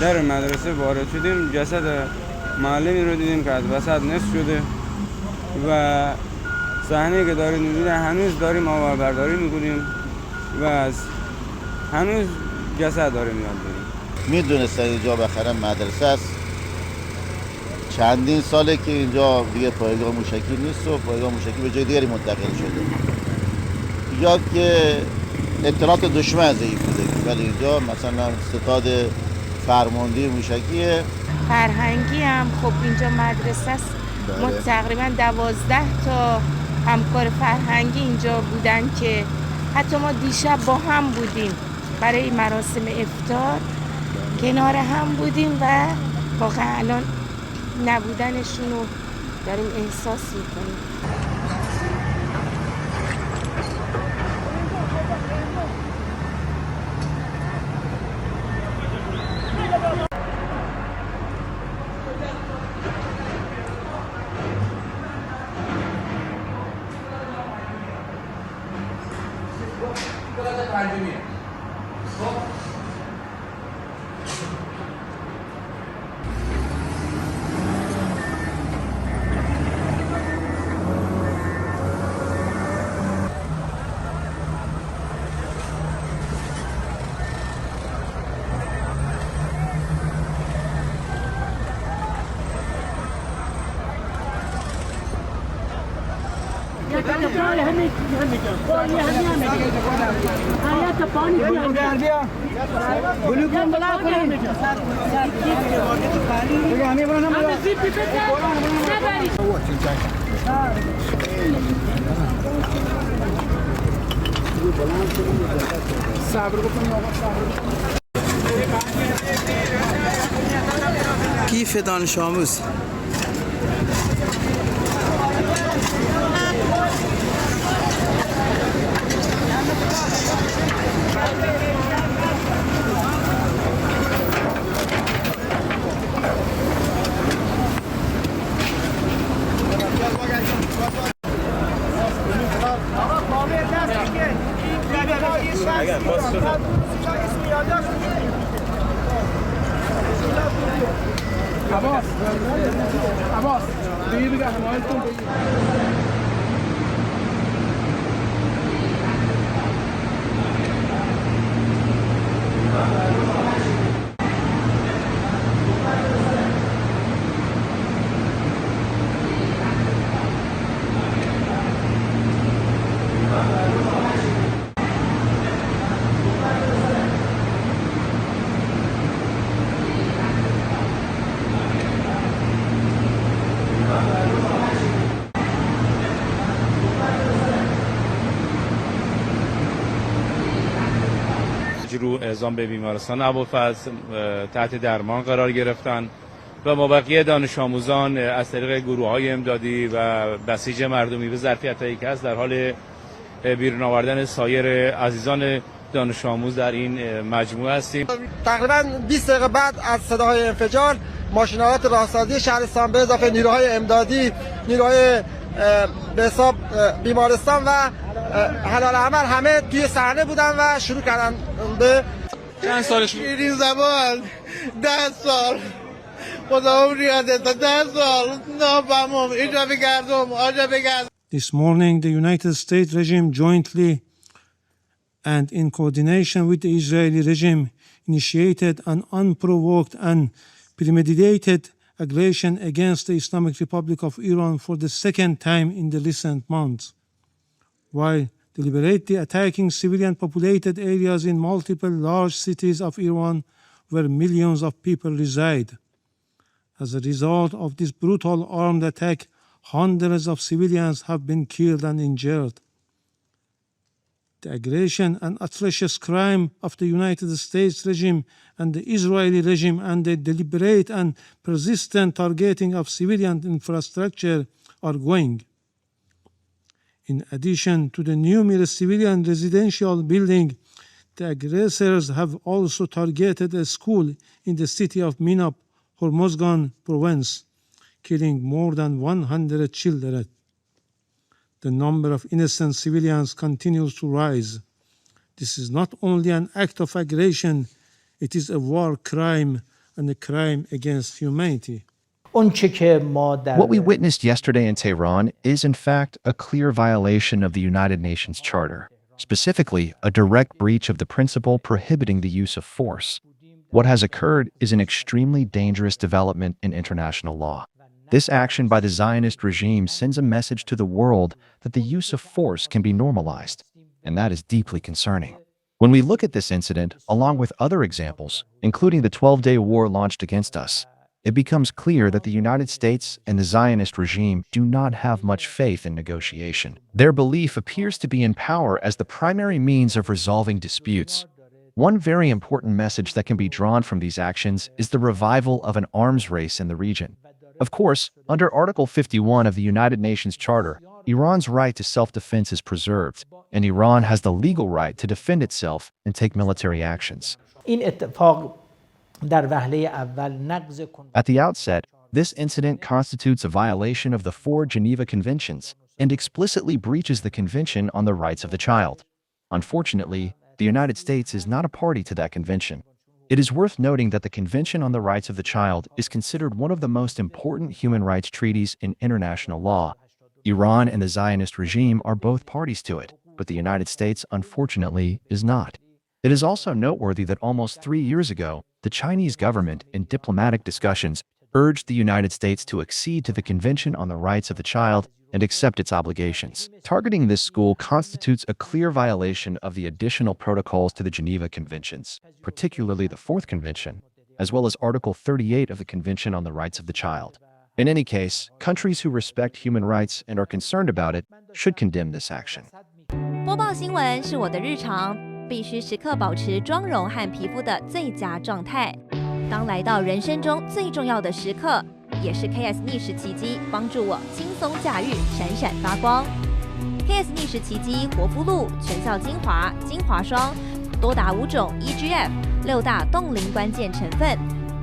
در مدرسه وارد شدیم جسد معلمی رو دیدیم که از وسط نصف شده و صحنه که دارید می‌بینید هنوز داریم آواربرداری می‌کنیم و هنوز جسد داریم یاد داریم. میدونستن اینجا بخره مدرسه است. چندین ساله که اینجا دیگه پایگاه موشکی نیست و پایگاه موشکی به جای دیگری منتقل شده. یا که اطلاعات دشمن ضعیف بوده ولی اینجا مثلا ستاد فرماندهی موشکیه. فرهنگی هم خب اینجا مدرسه است. ما تقریبا 12 تا همکار فرهنگی اینجا بودن که حتی ما دیشب با هم بودیم برای مراسم افطار کنار هم بودیم و واقعا الان نبودنشون رو داریم احساس میکنیم. کیف دانش آموز رو اعزام به بیمارستان ابوالفضل تحت درمان قرار گرفتن و ما بقیه دانش آموزان از طریق گروه‌های امدادی و بسیج مردمی به ظرفیت‌هایی که هست در حال بیرون آوردن سایر عزیزان دانش آموز در این مجموعه هستیم. تقریبا 20 دقیقه بعد از صداهای انفجار ماشین‌آلات راهسازی شهرستان به اضافه نیروهای امدادی، نیروهای به حساب بیمارستان و حلال عمل همه توی صحنه بودن و شروع کردن به چند سالش بود؟ شیرین زبان 10 سال خدا ریاضت 10 سال نافهمم اینجا بگردم آجا بگردم. This morning the United States regime jointly and in coordination with the Israeli regime initiated an unprovoked and premeditated aggression against the Islamic Republic of Iran for the second time in the recent months, while deliberately attacking civilian populated areas in multiple large cities of Iran where millions of people reside. As a result of this brutal armed attack, hundreds of civilians have been killed and injured. The aggression and atrocious crime of the United States regime and the Israeli regime and the deliberate and persistent targeting of civilian infrastructure are going. In addition to the numerous civilian residential buildings, the aggressors have also targeted a school in the city of Minab, Hormozgan province, killing more than 100 children. The number of innocent civilians continues to rise. This is not only an act of aggression, it is a war crime and a crime against humanity. What we witnessed yesterday in Tehran is, in fact, a clear violation of the United Nations Charter, specifically a direct breach of the principle prohibiting the use of force. What has occurred is an extremely dangerous development in international law. This action by the Zionist regime sends a message to the world that the use of force can be normalized, and that is deeply concerning. When we look at this incident, along with other examples, including the 12-day war launched against us, it becomes clear that the United States and the Zionist regime do not have much faith in negotiation. Their belief appears to be in power as the primary means of resolving disputes. One very important message that can be drawn from these actions is the revival of an arms race in the region. Of course, under Article 51 of the United Nations Charter, Iran's right to self-defense is preserved, and Iran has the legal right to defend itself and take military actions. At the outset, this incident constitutes a violation of the 4 Geneva Conventions and explicitly breaches the Convention on the Rights of the Child. Unfortunately, the United States is not a party to that convention. It is worth noting that the Convention on the Rights of the Child is considered one of the most important human rights treaties in international law. Iran and the Zionist regime are both parties to it, but the United States, unfortunately, is not. It is also noteworthy that almost 3 years ago, the Chinese government, in diplomatic discussions, urged the United States to accede to the Convention on the Rights of the Child and accept its obligations. Targeting this school constitutes a clear violation of the additional protocols to the Geneva Conventions, particularly the 4th Convention, as well as Article 38 of the Convention on the Rights of the Child. In any case, countries who respect human rights and are concerned about it should condemn this action. 播报新闻是我的日常，必须时刻保持妆容和皮肤的最佳状态。当来到人生中最重要的时刻，也是 KS 逆时奇迹帮助我轻松驾驭，闪闪发光。KS 逆时奇迹活肤露全效精华、精华霜，多达5种 EGF 6大冻龄关键成分，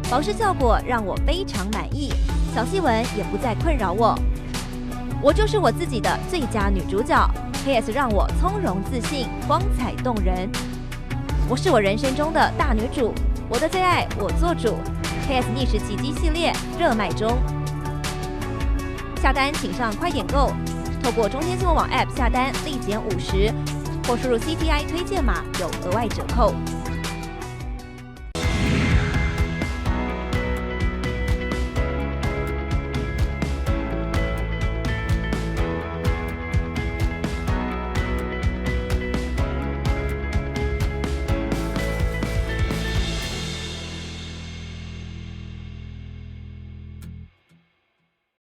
保湿效果让我非常满意，小细纹也不再困扰我。我就是我自己的最佳女主角。KS 让我从容自信，光彩动人。我是我人生中的大女主，我的最爱我做主。KS 逆时奇迹系列热卖中，下单请上快点购，透过中天新闻网 App 下单立减50，或输入 CTI 推荐码有额外折扣。